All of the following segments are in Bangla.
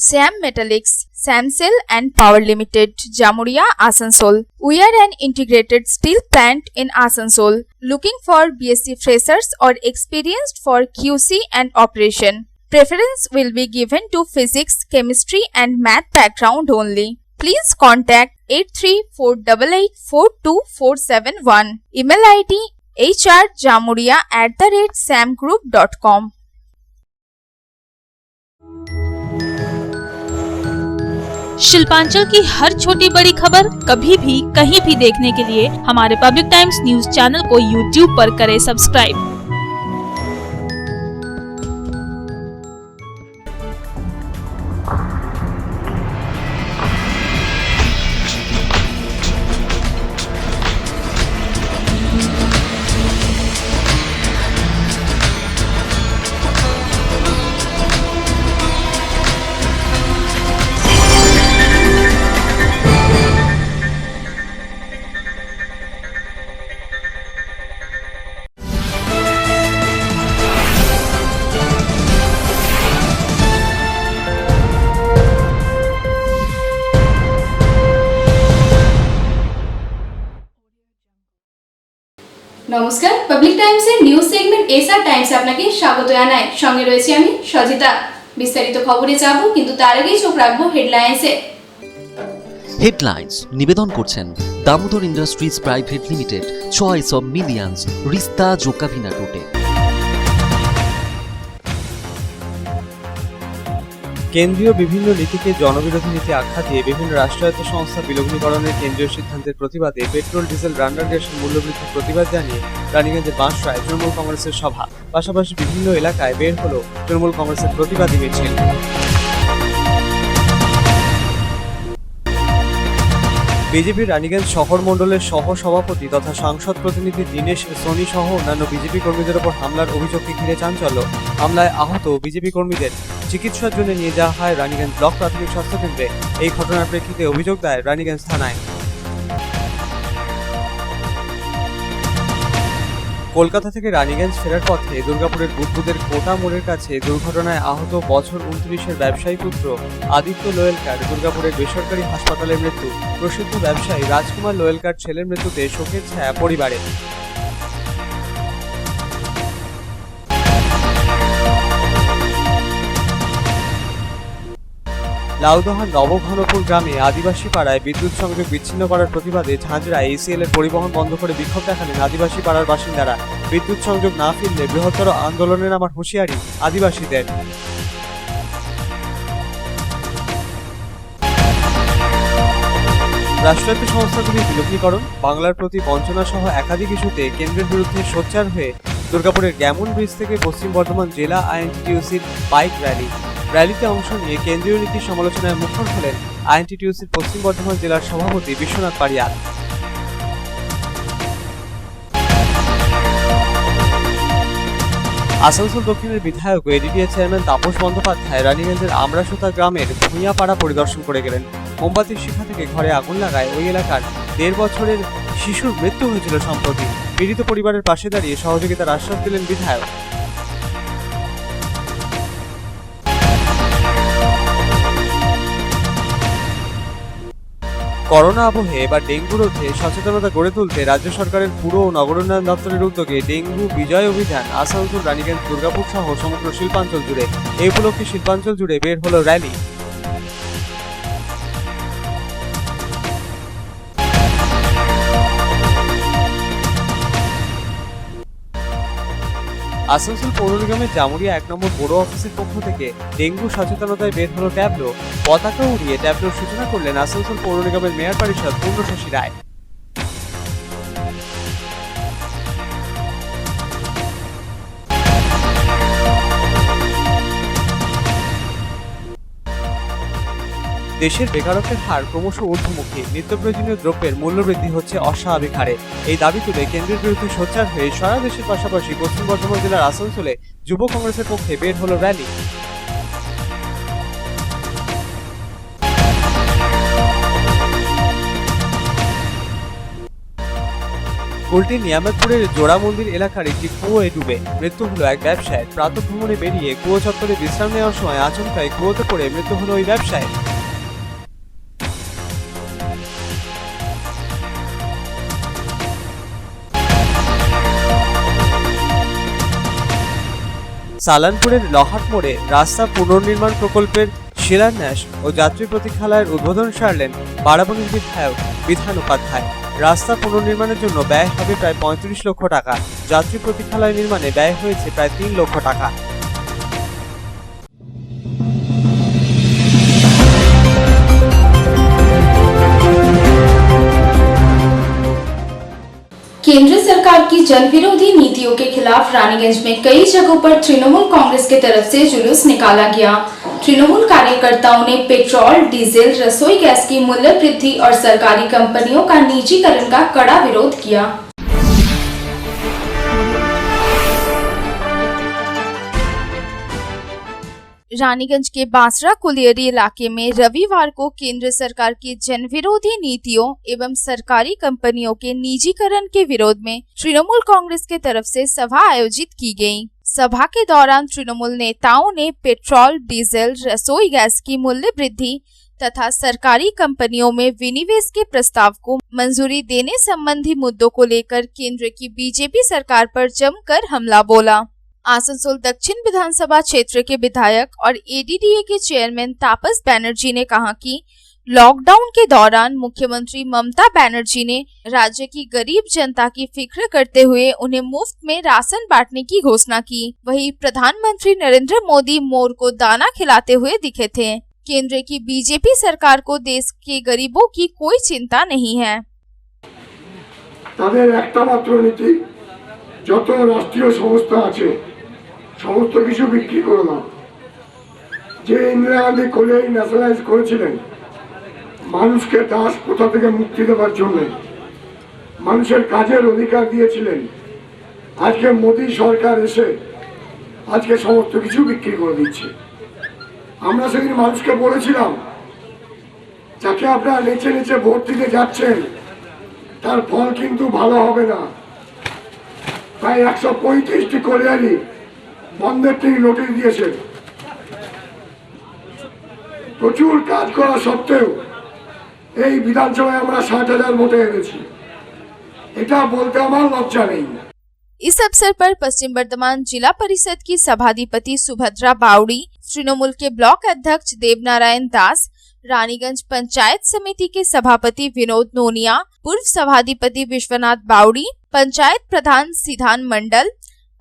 Sam Metallics, Samsel and Power Limited, Jamuria, Asansol. We are an integrated steel plant in Asansol, looking for BSc freshers or experienced for QC and operation. Preference will be given to physics, chemistry and math background only. Please contact 8348842471. Email ID hrjamuria@samgroup.com. Shilpanchal की हर छोटी बड़ी खबर कभी भी कहीं भी देखने के लिए हमारे पब्लिक टाइम्स न्यूज चैनल को यूट्यूब पर करें सब्सक्राइब। নমস্কার, পাবলিক টাইমসের নিউজ সেগমেন্ট এসআর টাইমসে আপনাকে স্বাগত জানাই। সঙ্গে রয়েছি আমি সজিতা। বিস্তারিত খবরে যাব, কিন্তু তার আগেই চোখ রাখবো হেডলাইন্সে। হেডলাইন্স নিবেদন করছেন Damodar industries private limited, choice of millions, রিস্তা জোকাভিনা রুটে। কেন্দ্রীয় বিভিন্ন নীতিকে জনবিরোধী নীতি আখ্যা দিয়ে বিভিন্ন রাষ্ট্রায়ত্ত সংস্থা বিলগ্নীকরণের কেন্দ্রীয় সিদ্ধান্তের প্রতিবাদে পেট্রোল ডিজেল রান্নার গ্যাসের মূল্যবৃদ্ধির প্রতিবাদ জানিয়ে রানীগঞ্জের বাঁশরায় তৃণমূল কংগ্রেসের সভা। পাশাপাশি বিভিন্ন এলাকায় বের হলো তৃণমূল কংগ্রেসের প্রতিবাদী মিছিল। বিজেপির রানীগঞ্জ শহর মণ্ডলের সহ সভাপতি তথা সাংসদ প্রতিনিধি দীনেশ সোনি সহ অন্যান্য বিজেপি কর্মীদের ওপর হামলার অভিযোগকে ঘিরে চাঞ্চল্য। হামলায় আহত বিজেপি কর্মীদের চিকিৎসার জন্য নিয়ে যাওয়া হয় রানীগঞ্জ ব্লক প্রাথমিক স্বাস্থ্যকেন্দ্রে। এই ঘটনার প্রেক্ষিতে অভিযোগ দেয় রানীগঞ্জ থানায়। কলকাতা থেকে রানীগঞ্জ ফেরার পথে দুর্গাপুরের বুদবুদের কোটা মোড়ের কাছে দুর্ঘটনায় আহত বছর 29-এর ব্যবসায়ী পুত্র আদিত্য লোয়েলকার দুর্গাপুরের বেসরকারি হাসপাতালে মৃত্যু। প্রসিদ্ধ ব্যবসায়ী রাজকুমার লোয়েলকার ছেলের মৃত্যুতে শোকের ছায়া পরিবারে। লাউদহার নবঘনপুর গ্রামে আদিবাসী পাড়ায় বিদ্যুৎ সংযোগ বিচ্ছিন্ন করার প্রতিবাদে ঝাঁঝরায় এসিএল এর পরিবহন বন্ধ করে বিক্ষোভ দেখালেন আদিবাসী পাড়ার বাসিন্দারা। বিদ্যুৎ সংযোগ না ফিরলে বৃহত্তর আন্দোলনে নামার হুঁশিয়ারি আদিবাসীদের। রাষ্ট্রায়ত্ত সংস্থাগুলির বিলগ্নীকরণ, বাংলার প্রতি বঞ্চনা সহ একাধিক ইস্যুতে কেন্দ্রের বিরুদ্ধে সোচ্চার হয়ে দুর্গাপুরের গ্যামন ব্রিজ থেকে পশ্চিম বর্ধমান জেলা আইএনটিটিইউসির বাইক র্যালিতে অংশ নিয়ে কেন্দ্রীয় নীতির সমালোচনায় মুখর হলেন আইএনটিটিইউসির পশ্চিম বর্ধমান জেলার সভাপতি বিশ্বনাথ পারিয়াল। আসানসোল দক্ষিণের বিধায়ক ও এডিডিএ চেয়ারম্যান তাপস বন্দ্যোপাধ্যায় রানীগঞ্জের আমরাসোতা গ্রামের ভূঁইয়াপাড়া পরিদর্শন করে গেলেন। মোমবাতির শিখা থেকে ঘরে আগুন লাগায় ওই এলাকার 1.5 বছরের শিশুর মৃত্যু হয়েছিল সম্প্রতি। পীড়িত পরিবারের পাশে দাঁড়িয়ে সহযোগিতার আশ্বাস দিলেন বিধায়ক। করোনা আবহে এবার ডেঙ্গু রোধে সচেতনতা গড়ে তুলতে রাজ্য সরকারের পুর ও নগর উন্নয়ন দপ্তরের উদ্যোগে ডেঙ্গু বিজয় অভিযান আসানসোল, রানীগঞ্জ, দুর্গাপুর সহ সমগ্র শিল্পাঞ্চল জুড়ে। এই উপলক্ষে শিল্পাঞ্চল জুড়ে বের হলো র্যালি। আসানসোল পৌর নিগমের জামুরিয়া 1 নম্বর বড় অফিসের পক্ষ থেকে ডেঙ্গু সচেতনতায় বের হলো ট্যাবলো। পতাকা উড়িয়ে ট্যাবলোর সূচনা করলেন আসানসোল পৌর নিগমের মেয়র পরিষদ পূর্ণশশী রায়। দেশের বেকারত্বের হার ক্রমশ ঊর্ধ্বমুখী, নিত্য প্রয়োজনীয় দ্রব্যের মূল্যবৃদ্ধি হচ্ছে অস্বাভাবিক হারে। এই দাবি তুলে কেন্দ্রের বিরুদ্ধে সোচ্চার হয়ে সারা দেশের পাশাপাশি পশ্চিম বর্ধমান জেলার আসানসোলে যুব কংগ্রেসের পক্ষে বের হলো র্যালি। উল্টে নিয়ামতপুরের জোড়া মন্দির এলাকার একটি কুয়োয় ডুবে মৃত্যু হলো এক ব্যবসায়ীর। প্রাতঃভ্রমণে বেরিয়ে কুয়ো চত্বরে বিশ্রাম নেওয়ার সময় আচমকায় কুয়োতে পড়ে মৃত্যু হলো ওই ব্যবসায়ীর। সালানপুরের লহাট মোড়ে রাস্তা পুনর্নির্মাণ প্রকল্পের শিলান্যাস ও যাত্রী প্রতীক্ষালয়ের উদ্বোধন সারলেন বারাবণীর বিধায়ক বিধান উপাধ্যায়। রাস্তা পুনর্নির্মাণের জন্য ব্যয় হবে প্রায় 35 লক্ষ টাকা। যাত্রী প্রতীক্ষালয় নির্মাণে ব্যয় হয়েছে প্রায় 3 লক্ষ টাকা। केंद्र सरकार की जनविरोधी नीतियों के खिलाफ रानीगंज में कई जगहों पर तृणमूल कांग्रेस की तरफ से जुलूस निकाला गया। तृणमूल कार्यकर्ताओं ने पेट्रोल, डीजल, रसोई गैस की मूल्य वृद्धि और सरकारी कंपनियों का निजीकरण का कड़ा विरोध किया। रानीगंज के बांसरा कुलियरी इलाके में रविवार को केंद्र सरकार की जनविरोधी नीतियों एवं सरकारी कंपनियों के निजीकरण के विरोध में तृणमूल कांग्रेस के तरफ से सभा आयोजित की गई। सभा के दौरान तृणमूल नेताओं ने पेट्रोल, डीजल, रसोई गैस की मूल्य वृद्धि तथा सरकारी कंपनियों में विनिवेश के प्रस्ताव को मंजूरी देने संबंधी मुद्दों को लेकर केंद्र की बीजेपी सरकार पर जमकर हमला बोला। आसनसोल दक्षिण विधानसभा क्षेत्र के विधायक और एडीडीए के चेयरमैन तापस बनर्जी ने कहा कि लॉकडाउन के दौरान मुख्यमंत्री ममता बनर्जी ने राज्य की गरीब जनता की फिक्र करते हुए उन्हें मुफ्त में राशन बांटने की घोषणा की। वहीं प्रधानमंत्री नरेंद्र मोदी मोर को दाना खिलाते हुए दिखे थे। केंद्र की बीजेपी सरकार को देश के गरीबों की कोई चिंता नहीं है। তাদের একটা মাত্র নীতি, যত রাষ্ট্রীয় সংস্থা আছে সমস্ত কিছু বিক্রি করে দাও। যে ইন্দিরা গান্ধী কোলেই ন্যাশনালাইজ করেছিলেন মানুষকে দাস প্রথা থেকে মুক্তি দেওয়ার জন্য, মানুষের কাজের অধিকার দিয়েছিলেন, আজকে মোদী সরকার এসে আজকে সমস্ত কিছু বিক্রি করে দিচ্ছে। আমরা সেদিন মানুষকে বলেছিলাম যাকে আপনারা নেচে নেচে ভোট দিতে যাচ্ছেন তার ফল কিন্তু ভালো হবে না। প্রায় 135টি কলিয়ারি বন্ধের থেকে নোটিশ দিয়েছে। প্রচুর কাজ করা সত্ত্বেও এই বিধানসভায় আমরা 60,000 ভোটে এনেছি। এটা বলতে আমার লজ্জা নেই। इस अवसर पर पश्चिम बर्धमान जिला परिषद की सभाधिपति सुभद्रा बावड़ी, तृणमूल के ब्लॉक अध्यक्ष देवनारायण दास, रानीगंज पंचायत समिति के सभापति विनोद नोनिया, पूर्व सभाधिपति विश्वनाथ बावड़ी, पंचायत प्रधान सिद्धांत मंडल,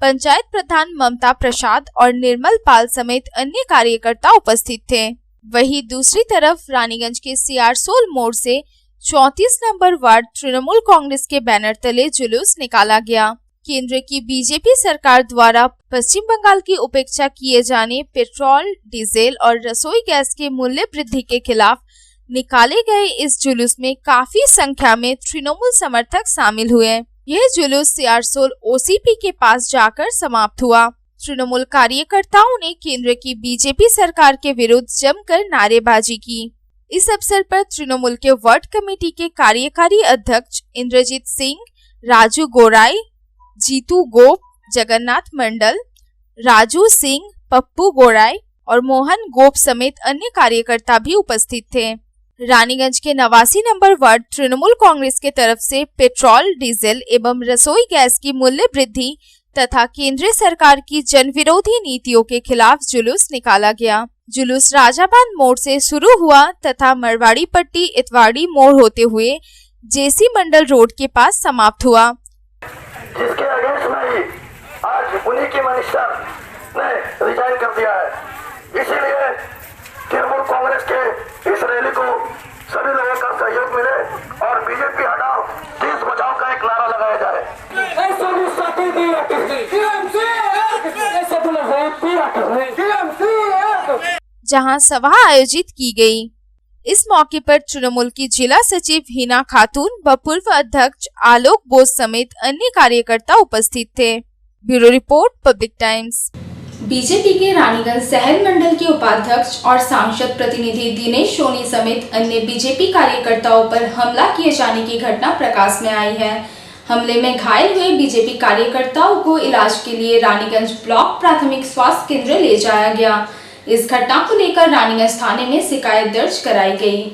पंचायत प्रधान ममता प्रसाद और निर्मल पाल समेत अन्य कार्यकर्ता उपस्थित थे। वहीं दूसरी तरफ रानीगंज के सियारसोल मोड़ से 34 नंबर वार्ड तृणमूल कांग्रेस के बैनर तले जुलूस निकाला गया। केंद्र की बीजेपी सरकार द्वारा पश्चिम बंगाल की उपेक्षा किए जाने पेट्रोल, डीजल और रसोई गैस के मूल्य वृद्धि के खिलाफ निकाले गए इस जुलूस में काफी संख्या में तृणमूल समर्थक शामिल हुए। यह जुलूस सियारसोल ओसीपी के पास जाकर समाप्त हुआ। तृणमूल कार्यकर्ताओं ने केंद्र की बीजेपी सरकार के विरुद्ध जमकर नारेबाजी की। इस अवसर पर तृणमूल के वार्ड कमेटी के कार्यकारी अध्यक्ष इंद्रजीत सिंह, राजू गोराई, जीतू गोप, जगन्नाथ मंडल, राजू सिंह, पप्पू गोराई और मोहन गोप समेत अन्य कार्यकर्ता भी उपस्थित थे। रानीगंज के 89 नंबर वार्ड तृणमूल कांग्रेस के तरफ से पेट्रोल, डीजल एवं रसोई गैस की मूल्य वृद्धि तथा केंद्र सरकार की जनविरोधी नीतियों के खिलाफ जुलूस निकाला गया। जुलूस राजाबांध मोड़ से शुरू हुआ तथा मरवाड़ी पट्टी इतवाड़ी मोड़ होते हुए जेसी मंडल रोड के पास समाप्त हुआ। जिसके अगेंस्ट में ही आज उन्हीं के मिनिस्टर ने रिजाइन कर दिया है। इसीलिए तृणमूल कांग्रेस के इस रैली को सभी लोगों का सहयोग मिले और बीजेपी हटाओ देश बचाओ का एक नारा लगाया जाए। जहां सभा आयोजित की गई। इस मौके पर तृणमूल की जिला सचिव हिना खातून व पूर्व अध्यक्ष आलोक बोस समेत अन्य कार्यकर्ता उपस्थित थे। Bureau report, public times. BJP के रानीगंज शहर मंडल के उपाध्यक्ष और सांसद प्रतिनिधि दिनेश सोनी समेत अन्य बीजेपी कार्यकर्ताओं पर हमला किए जाने की घटना प्रकाश में आई है। हमले में घायल हुए बीजेपी कार्यकर्ताओं को इलाज के लिए रानीगंज ब्लॉक प्राथमिक स्वास्थ्य केंद्र ले जाया गया। इस घटना को लेकर रानीगंज थाने में शिकायत दर्ज कराई गई।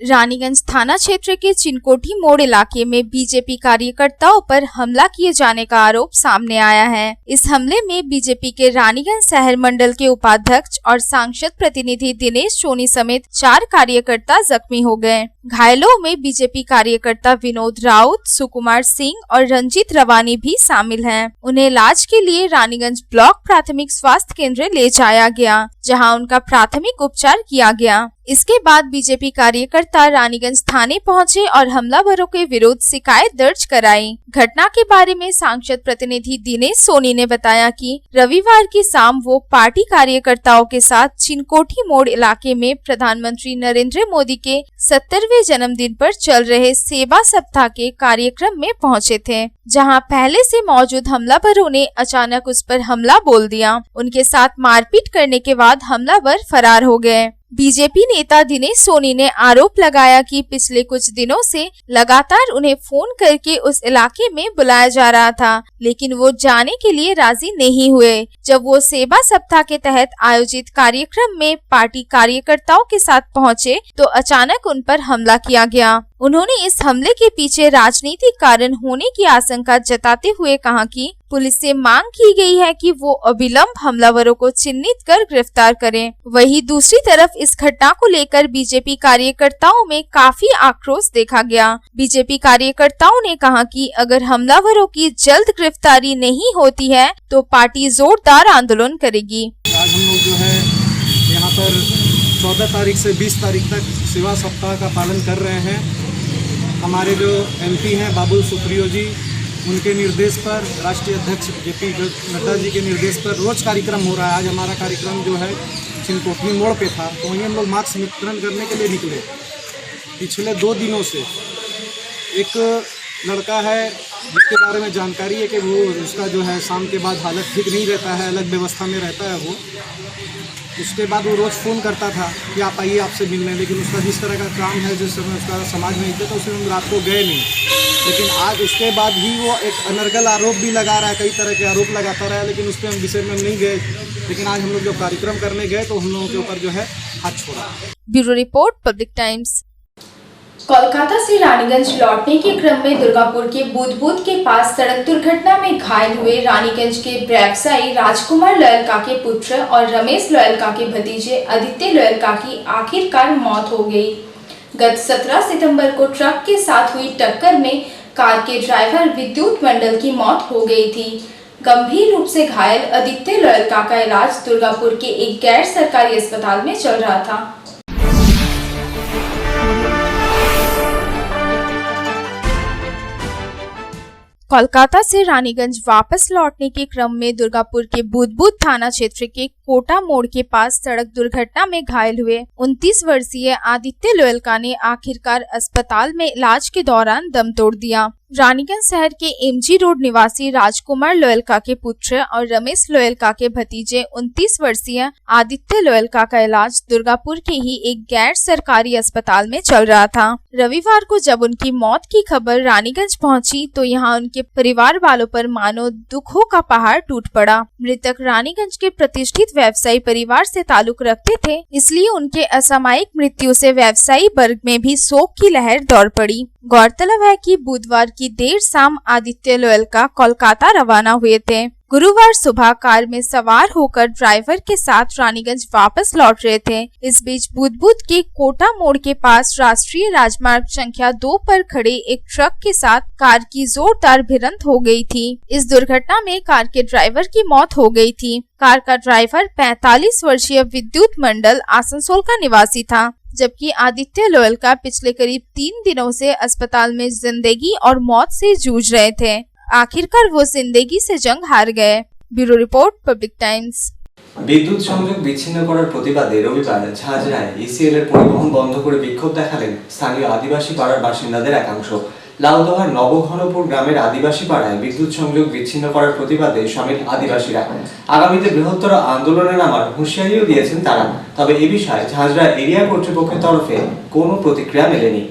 रानीगंज थाना क्षेत्र के चिनकोठी मोड़ इलाके में बीजेपी कार्यकर्ताओं पर हमला किए जाने का आरोप सामने आया है। इस हमले में बीजेपी के रानीगंज शहर मंडल के उपाध्यक्ष और सांसद प्रतिनिधि दिनेश सोनी समेत 4 कार्यकर्ता जख्मी हो गए। घायलों में बीजेपी कार्यकर्ता विनोद राउत, सुकुमार सिंह और रंजीत रवानी भी शामिल हैं। उन्हें इलाज के लिए रानीगंज ब्लॉक प्राथमिक स्वास्थ्य केंद्र ले जाया गया, जहां उनका प्राथमिक उपचार किया गया। इसके बाद बीजेपी कार्यकर्ता रानीगंज थाने पहुंचे और हमलावरों के विरुद्ध शिकायत दर्ज कराई। घटना के बारे में सांसद प्रतिनिधि दिनेश सोनी ने बताया कि रविवार की शाम वो पार्टी कार्यकर्ताओं के साथ चिनकोठी मोड़ इलाके में प्रधानमंत्री नरेंद्र मोदी के 70वें जन्मदिन पर चल रहे सेवा सप्ताह के कार्यक्रम में पहुंचे थे, जहां पहले से मौजूद हमलावरों ने अचानक उस पर हमला बोल दिया। उनके साथ मारपीट करने के बाद हमलावर फरार हो गए। बीजेपी नेता दिनेश सोनी ने आरोप लगाया कि पिछले कुछ दिनों से लगातार उन्हें फोन करके उस इलाके में बुलाया जा रहा था, लेकिन वो जाने के लिए राजी नहीं हुए। जब वो सेवा सप्ताह के तहत आयोजित कार्यक्रम में पार्टी कार्यकर्ताओं के साथ पहुंचे तो अचानक उन पर हमला किया गया। उन्होंने इस हमले के पीछे राजनीतिक कारण होने की आशंका जताते हुए कहा कि पुलिस से मांग की गई है कि वो अविलंब हमलावरों को चिन्हित कर गिरफ्तार करें। वहीं दूसरी तरफ इस घटना को लेकर बीजेपी कार्यकर्ताओं में काफी आक्रोश देखा गया। बीजेपी कार्यकर्ताओं ने कहा कि अगर हमलावरों की जल्द गिरफ्तारी नहीं होती है तो पार्टी जोरदार आंदोलन करेगी। आज हम लोग जो है यहाँ पर 14 तारीख से 20 तारीख तक सेवा सप्ताह का पालन कर रहे हैं। हमारे जो MP हैं बाबुल सुप्रियो जी, उनके निर्देश पर, राष्ट्रीय अध्यक्ष JP नड्डा जी के निर्देश पर रोज कार्यक्रम हो रहा है। आज हमारा कार्यक्रम जो है चिनकोठी मोड़ पे था, तो वहीं हम लोग मास्क वितरण करने के लिए निकले। पिछले 2 दिनों से एक लड़का है जिसके बारे में जानकारी है कि वो उसका जो है शाम के बाद हालत ठीक नहीं रहता है, अलग व्यवस्था में रहता है वो। उसके बाद वो रोज़ फ़ोन करता था कि आप आइए आपसे मिलने, लेकिन उसका जिस तरह का काम है, जिस समय उसका समाज में इज्जत है, उसमें हम रात को गए नहीं। लेकिन आज उसके बाद भी वो एक अनर्गल आरोप भी लगा रहा है, कई तरह के आरोप लगाता रहा है, लेकिन उस पर हम विषय में नहीं गए। लेकिन आज हम लोग जब कार्यक्रम करने गए तो हम लोगों के ऊपर जो है हाथ छोड़ा। Bureau report, public times. Kolkata से रानीगंज लौटने के क्रम में दुर्गापुर के बुधबुद के पास सड़क दुर्घटना में घायल हुए रानीगंज के व्यवसायी राजकुमार लोयलका के पुत्र और रमेश लोयलका के भतीजे आदित्य लोयलका की आखिरकार मौत हो गई। गत 17 सितंबर को ट्रक के साथ हुई टक्कर में कार के ड्राइवर विद्युत मंडल की मौत हो गई थी। गंभीर रूप से घायल आदित्य लोयलका का इलाज दुर्गापुर के एक गैर सरकारी अस्पताल में चल रहा था। कोलकाता से रानीगंज वापस लौटने के क्रम में दुर्गापुर के बुधबुद थाना क्षेत्र के कोटा मोड़ के पास सड़क दुर्घटना में घायल हुए 29 वर्षीय आदित्य लोयलका ने आखिरकार अस्पताल में इलाज के दौरान दम तोड़ दिया। रानीगंज शहर के MG रोड निवासी राजकुमार लोयलका के पुत्र और रमेश लोयलका के भतीजे 29 वर्षीय आदित्य लोयलका का इलाज दुर्गापुर के ही एक गैर सरकारी अस्पताल में चल रहा था। रविवार को जब उनकी मौत की खबर रानीगंज पहुंची तो यहां उनके परिवार वालों पर मानो दुखों का पहाड़ टूट पड़ा। मृतक रानीगंज के प्रतिष्ठित व्यवसायी परिवार से ताल्लुक रखते थे, इसलिए उनके असामयिक मृत्यु से व्यवसायी वर्ग में भी शोक की लहर दौड़ पड़ी। गौरतलब है कि बुधवार की देर शाम आदित्य लोयलका कोलकाता रवाना हुए थे। गुरुवार सुबह कार में सवार होकर ड्राइवर के साथ रानीगंज वापस लौट रहे थे। इस बीच बुधबुद के कोटा मोड़ के पास राष्ट्रीय राजमार्ग संख्या 2 पर खड़े एक ट्रक के साथ कार की जोरदार भिड़ंत हो गई थी। इस दुर्घटना में कार के ड्राइवर की मौत हो गई थी। कार का ड्राइवर 45 वर्षीय विद्युत मंडल आसनसोल का निवासी था, जबकि आदित्य लोयलका पिछले करीब 3 दिनों से अस्पताल में जिंदगी और मौत से जूझ रहे थे। आखिरकार वो जिंदगी से जंग हार गए। Bureau report, public times. বিদ্যুৎ সংযোগ বিচ্ছিন্ন করার প্রতিবাদে রবিবার ঝাঁঝরায় ECL এর পরিবহন বন্ধ করে বিক্ষোভ দেখালেন স্থানীয় আদিবাসী পাড়ার বাসিন্দাদের একাংশ। লাউদহার নবঘনপুর গ্রামের আদিবাসী পাড়ায় বিদ্যুৎ সংযোগ বিচ্ছিন্ন করার প্রতিবাদে সামিল আদিবাসীরা আগামীতে বৃহত্তর আন্দোলনে নামার হুঁশিয়ারিও দিয়েছেন তারা। তবে এ বিষয়ে ঝাঁঝরা এরিয়া কর্তৃপক্ষের তরফে কোনো প্রতিক্রিয়া মেলেনি।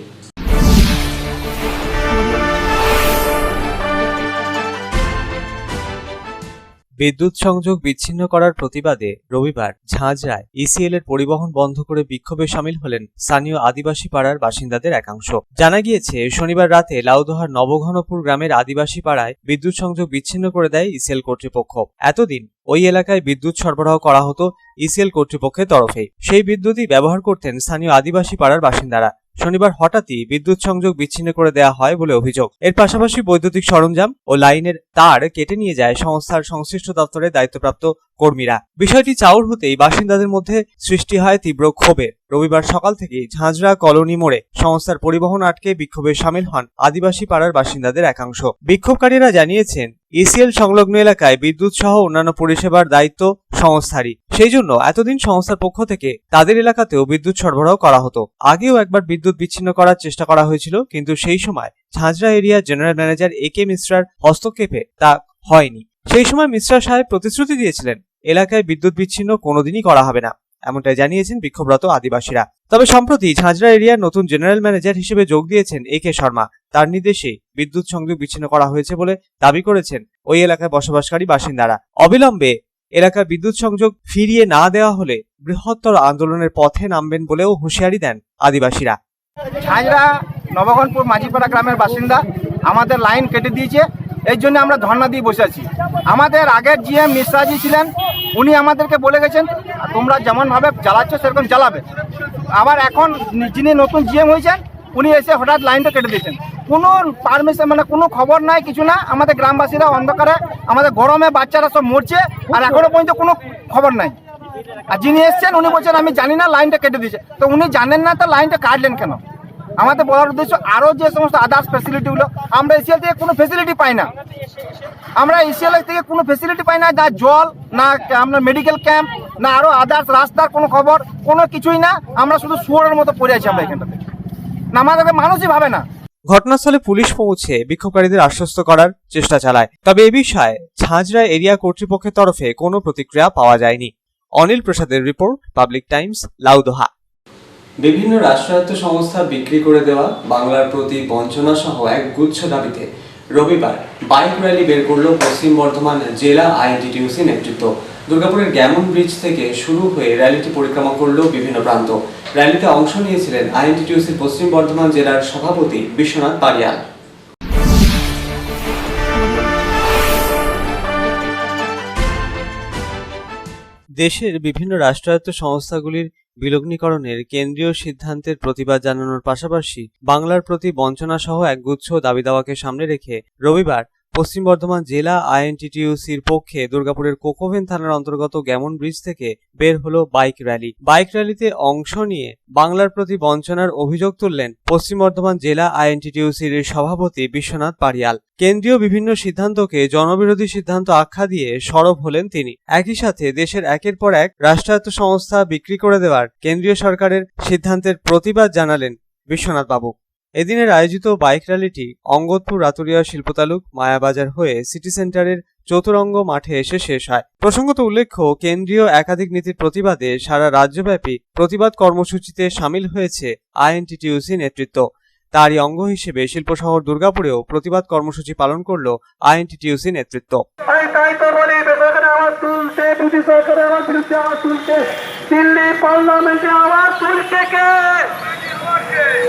বিদ্যুৎ সংযোগ বিচ্ছিন্ন করার প্রতিবাদে রবিবার ঝাঁঝরায় ইসিএল এর পরিবহন বন্ধ করে বিক্ষোভে সামিল হলেন স্থানীয় আদিবাসী পাড়ার বাসিন্দাদের একাংশ। জানা গিয়েছে, শনিবার রাতে লাউদহার নবঘনপুর গ্রামের আদিবাসী পাড়ায় বিদ্যুৎ সংযোগ বিচ্ছিন্ন করে দেয় ইসিএল কর্তৃপক্ষ। এতদিন ওই এলাকায় বিদ্যুৎ সরবরাহ করা হতো ইসিএল কর্তৃপক্ষের তরফে। সেই বিদ্যুৎই ব্যবহার করতেন স্থানীয় আদিবাসী পাড়ার বাসিন্দারা। শনিবার হঠাৎই বিদ্যুৎ সংযোগ বিচ্ছিন্ন করে দেওয়া হয় বলে অভিযোগ। এর পাশাপাশি বৈদ্যুতিক সরঞ্জাম ও লাইনের তার কেটে নিয়ে যায় সংস্থার সংশ্লিষ্ট দপ্তরের দায়িত্বপ্রাপ্ত কর্মীরা। বিষয়টি চাউর হতেই বাসিন্দাদের মধ্যে সৃষ্টি হয় তীব্র ক্ষোভের। রবিবার সকাল থেকেই ঝাঁঝরা কলোনি মোড়ে সংস্থার পরিবহন আটকে বিক্ষোভে সামিল হন আদিবাসী পাড়ার বাসিন্দাদের একাংশ। বিক্ষোভকারীরা জানিয়েছেন, ইসিএল সংলগ্ন এলাকায় বিদ্যুৎ সহ অন্যান্য পরিষেবার দায়িত্ব সংস্থারই। সেই জন্য এতদিন সংস্থার পক্ষ থেকে তাদের এলাকাতেও বিদ্যুৎ সরবরাহ করা হতো। আগেও একবার বিদ্যুৎ বিচ্ছিন্ন করার চেষ্টা করা হয়েছিল, কিন্তু সেই সময় ঝাঁঝরা এরিয়া জেনারেল ম্যানেজার AK মিশ্রার হস্তক্ষেপে তা হয়নি। সেই সময় মিশ্রা সাহেব প্রতিশ্রুতি দিয়েছিলেন, এলাকায় বিদ্যুৎ বিচ্ছিন্ন কোনোদিনই করা হবে না, এমনটাই জানিয়েছেন বিক্ষোভরত আদিবাসীরা। তবে সম্প্রতি ঝাঁঝরা এরিয়ার নতুন জেনারেল ম্যানেজার হিসেবে যোগ দিয়েছেন AK শর্মা। তার নির্দেশে বিদ্যুৎ সংযোগ বিচ্ছিন্ন করা হয়েছে বলে দাবি করেছেন ওই এলাকায় বসবাসকারী বাসিন্দারা। অবিলম্বে এলাকার বিদ্যুৎ সংযোগ ফিরিয়ে না দেওয়া হলে বৃহত্তর আন্দোলনের পথে নামবেন বলেও হুঁশিয়ারি দেন আদিবাসীরা। ঝাঁঝরা নবঘনপুর মাঝিপাড়া গ্রামের বাসিন্দা, আমাদের লাইন কেটে দিয়েছে, এই জন্য আমরা ধর্ণা দিয়ে বসে আছি। আমাদের আগের GM মিশ্রাজি ছিলেন, উনি আমাদেরকে বলে গেছেন তোমরা যেমন ভাবে জ্বালাচ্ছ সেরকম জ্বালাবে। আবার এখন যিনি নতুন GM হয়েছেন উনি এসে হঠাৎ লাইনটা কেটে দিয়েছেন, কোনো পারমিশন মানে কোনো খবর নাই, কিছু না। আমাদের গ্রামবাসীরা অন্ধকারে, আমাদের গরমে বাচ্চারা সব মরছে, আর এখনো পর্যন্ত কোনো খবর নাই। আর যিনি এসছেন উনি বলছেন আমি জানি না, লাইনটা কেটে দিয়েছে। তো উনি জানেন না, তো লাইনটা কাটলেন কেন? আমাদের বলার উদ্দেশ্য আরও যে সমস্ত আদার্স ফেসিলিটিগুলো আমরা ইসিএল থেকে কোনো ফেসিলিটি পাই না। আমরা ইসিএল থেকে কোনো ফেসিলিটি পাই না, না জল, না আমরা মেডিকেল ক্যাম্প, না আরও আদার্স রাস্তার কোনো খবর, কোনো কিছুই না। আমরা শুধু শুয়োরের মতো পড়ে আছি আমরা এখানটাতে, না আমাদেরকে মানুষই ভাবে না। ঘটনাস্থলে পুলিশ পৌঁছে বিক্ষোভকারীদের আশ্বস্ত করার চেষ্টা চালায়। তবে এ বিষয়ে ঝাঁঝরা এরিয়া কর্তৃপক্ষের তরফে কোনো প্রতিক্রিয়া পাওয়া যায়নি। অনিল প্রসাদের রিপোর্ট, পাবলিক টাইমস, লাউদহা। বিভিন্ন রাষ্ট্রায়ত্ত সংস্থা বিক্রি করে দেওয়া, বাংলার প্রতি বঞ্চনা সহ এক গুচ্ছ দাবিতে রবিবার বাইক র্যালি বের করল পশ্চিম বর্ধমান জেলা INTTUC নেতৃত্ব। দুর্গাপুরের গ্যামন ব্রিজ থেকে শুরু হয়ে র্যালিটি পরিক্রমা করল বিভিন্ন প্রান্ত। র্যালিতে অংশ নিয়েছিলেন INTTUC পশ্চিম বর্ধমান জেলার সভাপতি বিশ্বনাথ পারিয়াল। দেশের বিভিন্ন রাষ্ট্রায়ত্ত সংস্থাগুলির বিলগ্নীকরণের কেন্দ্রীয় সিদ্ধান্তের প্রতিবাদ জানানোর পাশাপাশি বাংলার প্রতি বঞ্চনা সহ একগুচ্ছ দাবি দাওয়াকে সামনে রেখে রবিবার পশ্চিম বর্ধমান জেলা INTTUCর পক্ষে দুর্গাপুরের কোকোভেন থানার অন্তর্গত গ্যামন ব্রিজ থেকে বের হলো বাইক র্যালি। বাইক র্যালিতে অংশ নিয়ে বাংলার প্রতি বঞ্চনার অভিযোগ তুললেন পশ্চিম বর্ধমান জেলা INTTUCর সভাপতি বিশ্বনাথ পারিয়াল। কেন্দ্রীয় বিভিন্ন সিদ্ধান্তকে জনবিরোধী সিদ্ধান্ত আখ্যা দিয়ে সরব হলেন তিনি। একই সাথে দেশের একের পর এক রাষ্ট্রায়ত্ত সংস্থা বিক্রি করে দেওয়ার কেন্দ্রীয় সরকারের সিদ্ধান্তের প্রতিবাদ জানালেন বিশ্বনাথ বাবু। এদিনের আয়োজিত বাইক র্যালিটি অঙ্গদপুর রাতুরিয়া শিল্পতালুক মায়াবাজার হয়ে সিটি সেন্টারের চতুরঙ্গ মাঠে এসে শেষ হয়। প্রসঙ্গত উল্লেখ্য, কেন্দ্রীয় একাধিক নীতির প্রতিবাদে সারা রাজ্যব্যাপী প্রতিবাদ কর্মসূচিতে সামিল হয়েছে INTTUC নেতৃত্ব। তারই অঙ্গ হিসেবে শিল্প শহর দুর্গাপুরেও প্রতিবাদ কর্মসূচি পালন করল INTTUC নেতৃত্ব। দিল্লি পার্লামেন্টে আওয়াজ তুলছে কে?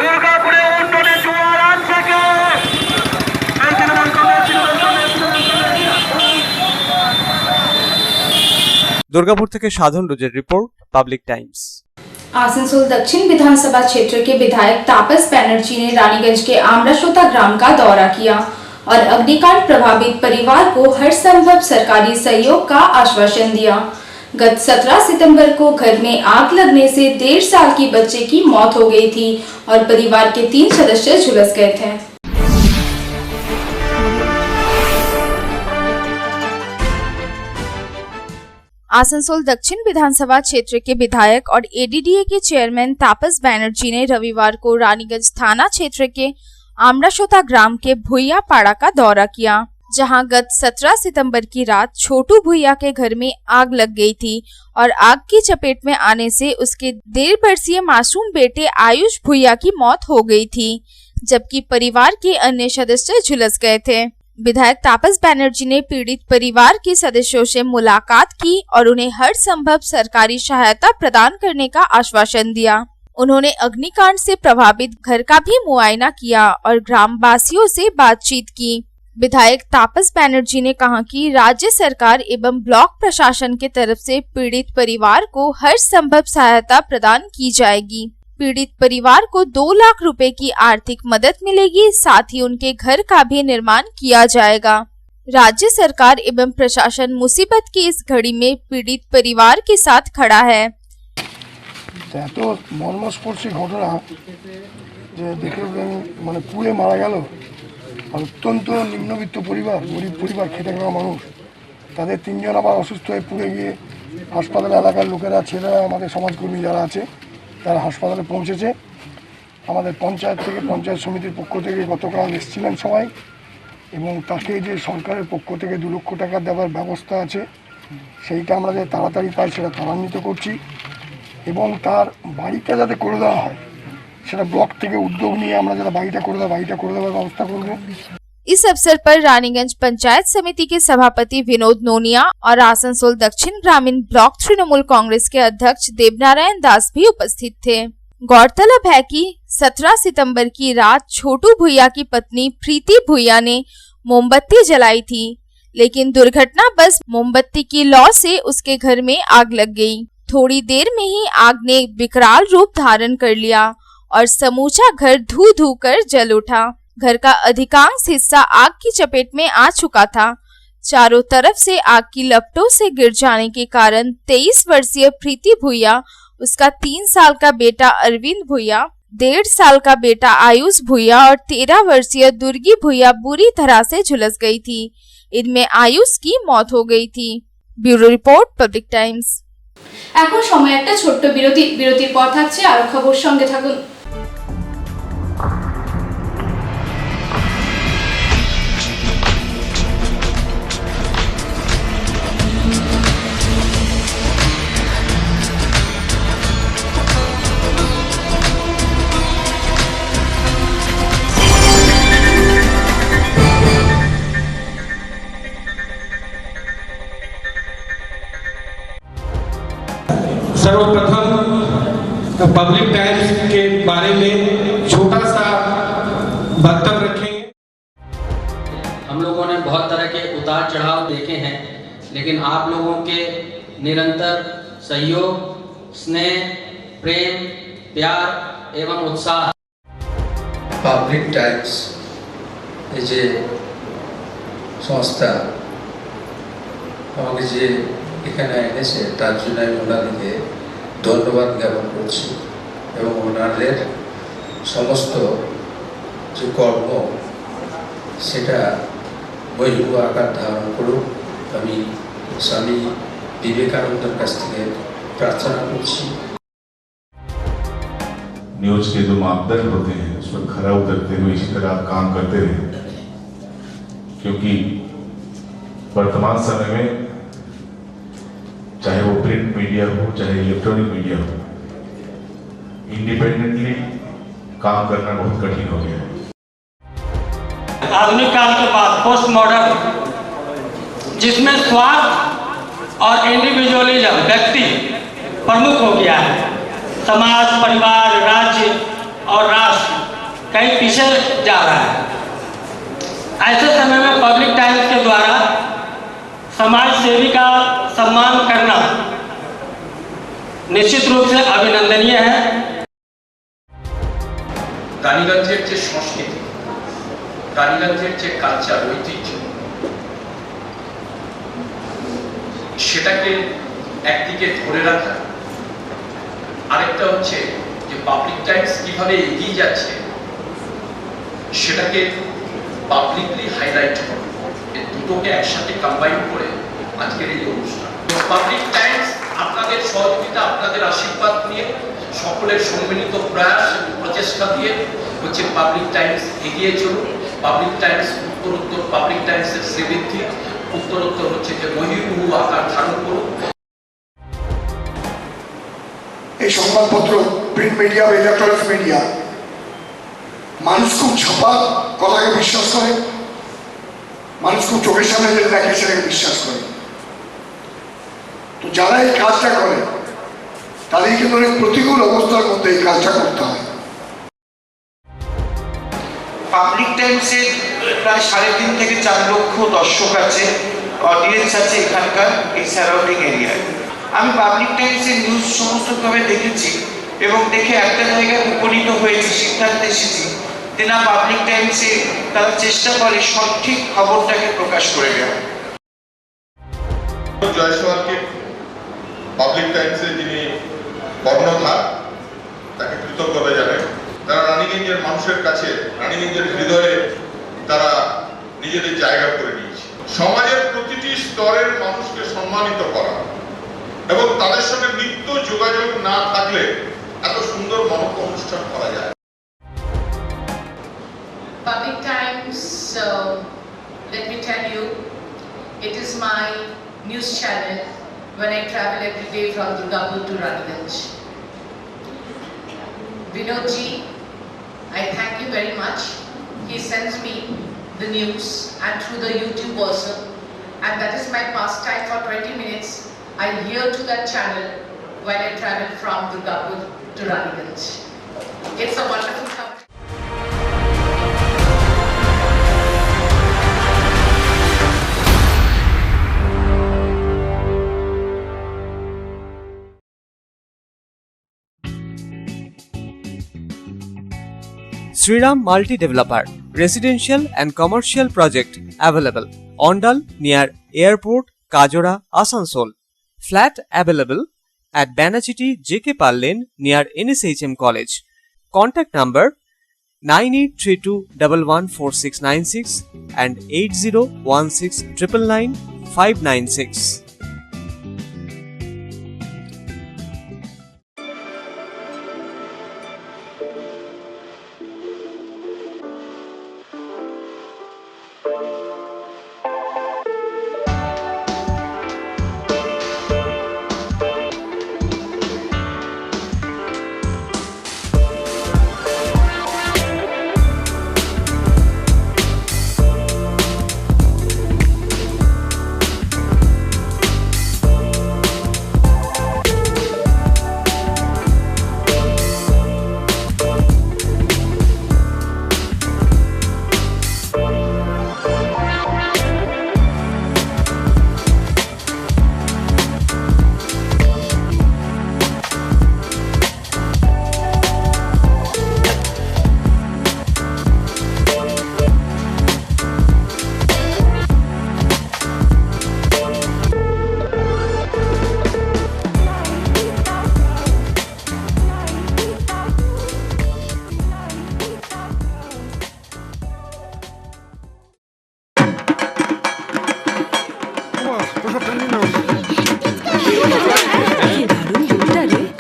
দুর্গাপুরে উন্নয়নের জোয়ার আনছে কে? दुर्गापुर থেকে साधन रोजेर रिपोर्ट, पब्लिक टाइम्स। आसनसोल दक्षिण विधानसभा क्षेत्र के विधायक तापस बैनर्जी ने रानीगंज के आमराशोता ग्राम का दौरा किया और अग्निकांड प्रभावित परिवार को हर संभव सरकारी सहयोग का आश्वासन दिया। गत 17 सितंबर को घर में आग लगने से 1.5 साल की बच्चे की मौत हो गई थी और परिवार के 3 सदस्य झुलस गए थे। आसनसोल दक्षिण विधानसभा क्षेत्र के विधायक और ADDA के चेयरमैन तापस बैनर्जी ने रविवार को रानीगंज थाना क्षेत्र के आमराशोता ग्राम के भुइया पाड़ा का दौरा किया, जहां गत 17 सितंबर की रात छोटू भुइया के घर में आग लग गई थी और आग की चपेट में आने से उसके 1.5 वर्षीय मासूम बेटे आयुष भुइया की मौत हो गई थी, जबकि परिवार के अन्य सदस्य झुलस गए थे। विधायक तापस बनर्जी ने पीड़ित परिवार के सदस्यों से मुलाकात की और उन्हें हर संभव सरकारी सहायता प्रदान करने का आश्वासन दिया। उन्होंने अग्निकांड से प्रभावित घर का भी मुआयना किया और ग्रामवासियों से बातचीत की। विधायक तापस बनर्जी ने कहा कि राज्य सरकार एवं ब्लॉक प्रशासन के तरफ से पीड़ित परिवार को हर संभव सहायता प्रदान की जाएगी। पीड़ित परिवार को 2 लाख रुपए की आर्थिक मदद मिलेगी, साथ ही उनके घर का भी निर्माण किया जाएगा। राज्य सरकार एवं प्रशासन मुसीबत की इस घड़ी में पीड़ित परिवार के साथ खड़ा है। तो मर्मस्पर्शी घटना যে দেখে মানে পুড়ে মারা গেল, অত্যন্ত নিম্নবিত্ত পরিবার, গরিব পরিবার, খেটে খাওয়া মানুষ, তাদের 3 জন আবার অসুস্থ হয়ে পুড়ে গিয়ে হাসপাতালে এলাকার লোকেরা, ছেলেরা, আমাদের সমাজকর্মী যারা আছে তারা হাসপাতালে পৌঁছেছে। আমাদের পঞ্চায়েত থেকে, পঞ্চায়েত সমিতির পক্ষ থেকে গতকাল এসেছিলেন সবাই, এবং তাকে যে সরকারের পক্ষ থেকে 2 লক্ষ টাকা দেওয়ার ব্যবস্থা আছে সেইটা আমরা যে তাড়াতাড়ি পাই সেটা ত্বরান্বিত করছি, এবং তার বাড়িটা যাতে করে দেওয়া হয় সেটা ব্লক থেকে উদ্যোগ নিয়ে আমরা যারা বাড়িটা করে দেওয়ার ব্যবস্থা করব। इस अवसर पर रानीगंज पंचायत समिति के सभापति विनोद नोनिया और आसनसोल दक्षिण ग्रामीण ब्लॉक तृणमूल कांग्रेस के अध्यक्ष देवनारायण दास भी उपस्थित थे। गौरतलब है कि 17 सितंबर की रात छोटू भुइया की पत्नी प्रीति भुइया ने मोमबत्ती जलाई थी, लेकिन दुर्घटनावश मोमबत्ती की लौ से उसके घर में आग लग गई। थोड़ी देर में ही आग ने विकराल रूप धारण कर लिया और समूचा घर धू धू कर जल उठा। घर का अधिकांश हिस्सा आग की चपेट में आ चुका था। चारों तरफ से आग की लपटों से गिर जाने के कारण 23 वर्षीय प्रीति भुइया, उसका 3 साल का बेटा अरविंद भुइया, 1.5 साल का बेटा आयुष भुइया और 13 वर्षीय दुर्गी भुइया बुरी तरह से झुलस गई थी। इनमें आयुष की मौत हो गई थी। Bureau report, public times. এখন সময় একটা ছোট্ট বিরতির পর থাকছে আরো খবর, সঙ্গে থাকুন। सर्वप्रथम पब्लिक टाइम्स के बारे में छोटा सा वक्तव्य रखेंगे। हम लोगों ने बहुत तरह के उतार चढ़ाव देखे हैं, लेकिन आप लोगों के निरंतर सहयोग, स्नेह, प्रेम, प्यार एवं उत्साह पब्लिक टाइम्स যে সংস্থা আমাকে যে এখানে এনেছে তার জন্য আমি ওনাদেরকে ধন্যবাদ জ্ঞাপন করছি, এবং ওনাদের সমস্ত যে কর্ম সেটা বহির্ভূত আকার ধারণ করুক আমি স্বামী বিবেকানন্দের কাছ থেকে প্রার্থনা করছি। न्यूज के जो मापदंड होते हैं उस पर खरा उतरते हुए इसी तरह आप काम करते रहे, क्योंकि वर्तमान समय में चाहे वो प्रिंट मीडिया हो चाहे इलेक्ट्रॉनिक मीडिया हो, इंडिपेंडेंटली काम करना बहुत कठिन हो गया है। आधुनिक काल के बाद पोस्ट मॉडर्न, जिसमें स्वार्थ और इंडिविजुअलिज्म व्यक्ति प्रमुख हो गया है, समाज, परिवार, राज्य और राष्ट्र कहीं पीछे जा रहा है। ऐसे समय में पब्लिक टाइम्स के द्वारा समाज सेवी का सम्मान करना निश्चित रूप से अभिनंदनीय है। রানীগঞ্জের যে সংস্কৃতি, রানীগঞ্জের যে কালচার, ঐতিহ্য, সেটাকে একদিকে ধরে রাখা, আরেকটা হচ্ছে যে পাবলিক টাইমস কিভাবে এগিয়ে যাচ্ছে সেটাকে পাবলিকলি হাইলাইট করা, এই দুটোকে একসাথে কম্বাইন করে আজকের এই অনুষ্ঠান। পাবলিক টাইমস আপনাদের সহযোগিতা, আপনাদের আশীর্বাদ নিয়ে, সকলের সম্মিলিত প্রয়াস প্রচেষ্টা দিয়ে হচ্ছে পাবলিক টাইমস এগিয়ে চলুন, পাবলিক টাইমস উত্তরোত্তর পাবলিক টাইমসের শ্রীবৃদ্ধি উত্তরোত্তর হচ্ছে যে মহিমুহু আকার ধারণ করুন। এই সংবাদপত্র, প্রিন্ট মিডিয়া বা ইলেকট্রনিক্স মিডিয়া, মানুষ খুব ছাপা কথাকে বিশ্বাস করে, মানুষ খুব চোখের সামনে যেটা দেখে সেটাকে বিশ্বাস করে। তো যারা এই কাজটা করে তাদের কিন্তু অনেক প্রতিকূল অবস্থার মধ্যে এই কাজটা করতে হয়। পাবলিক টাইমসের প্রায় 3.5 থেকে 4 লক্ষ দর্শক আছে, অডিয়েন্স আছে এখানকার এই সারাউন্ডিং এরিয়ায়। আমি পাবলিক টাইমসের নিউজ সমস্তভাবে দেখেছি এবং দেখে একটা জায়গায় উপনীত হয়েছি, সিদ্ধান্তে এসেছি যে না, পাবলিক টাইমসে তারা চেষ্টা করে সঠিক খবরটাকে প্রকাশ করে দেওয়া। জয়সওয়ালকে পাবলিক টাইমসে যিনি কর্ণধার, তাকে কৃতজ্ঞতা জানাই। তারা রানীগঞ্জের মানুষের কাছে, রানীগঞ্জের হৃদয়ে তারা নিজেদের জায়গা করে নিয়েছে। সমাজের প্রতিটি স্তরের মানুষকে সম্মানিত করা এবং তাদের সঙ্গে নিত্য যোগাযোগ না থাকলে এত সুন্দর মনজ্ঞ অনুষ্ঠান করা যায়। Public Times, let me tell you, it is my news channel when I travel every day from Durgapur to Raniganj. Vinodji, I thank you very much. He sends me the news and through the YouTube also, and that is my pastime for 20 minutes. I hear to that channel when I travel from Durgapur to Raniganj. It's a wonderful company. Sriram Multi Developer, residential and commercial project available. Ondal near Airport, Kajora, Asansol. Flat available at Banachiti JK Pal Lane near NSHM College. Contact number 9832114696 and 8016999596.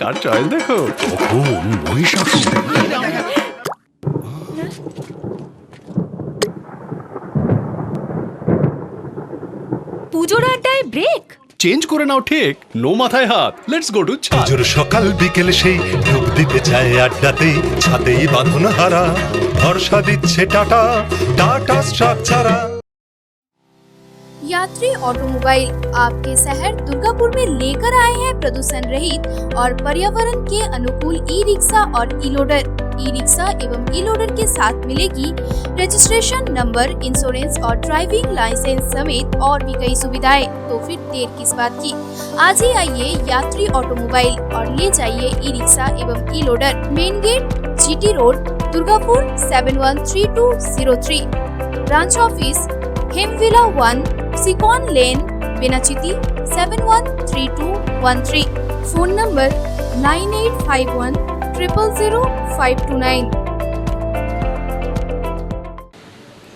Car choice দেখো, মহিষাসুর। পুজোর আড্ডায় ব্রেক চেঞ্জ করে নাও ঠিক, নো মাথায় হাত। লেটস গো টু ছা। পুজোর সকাল বিকেল সেই ডুব দিতে চায় আড্ডাতেই, ছাদেই বাঁধন হারা ভরসা দিচ্ছে টাটা, টাটা স্ট্রাকচারা। यात्री ऑटोमोबाइल आपके शहर दुर्गापुर में लेकर आए हैं प्रदूषण रहित और पर्यावरण के अनुकूल ई रिक्शा और ई लोडर। ई रिक्शा एवं ई लोडर के साथ मिलेगी रजिस्ट्रेशन नंबर, इंश्योरेंस और ड्राइविंग लाइसेंस समेत और भी कई सुविधाएं। तो फिर देर किस बात की, आज ही आइए यात्री ऑटोमोबाइल और ले जाइए ई रिक्शा एवं E loader. Main gate, GT road, Durgapur 713203। Branch office Himvila 1, सिकॉन lane, Benachiti 713213। Phone number 9851 000 529।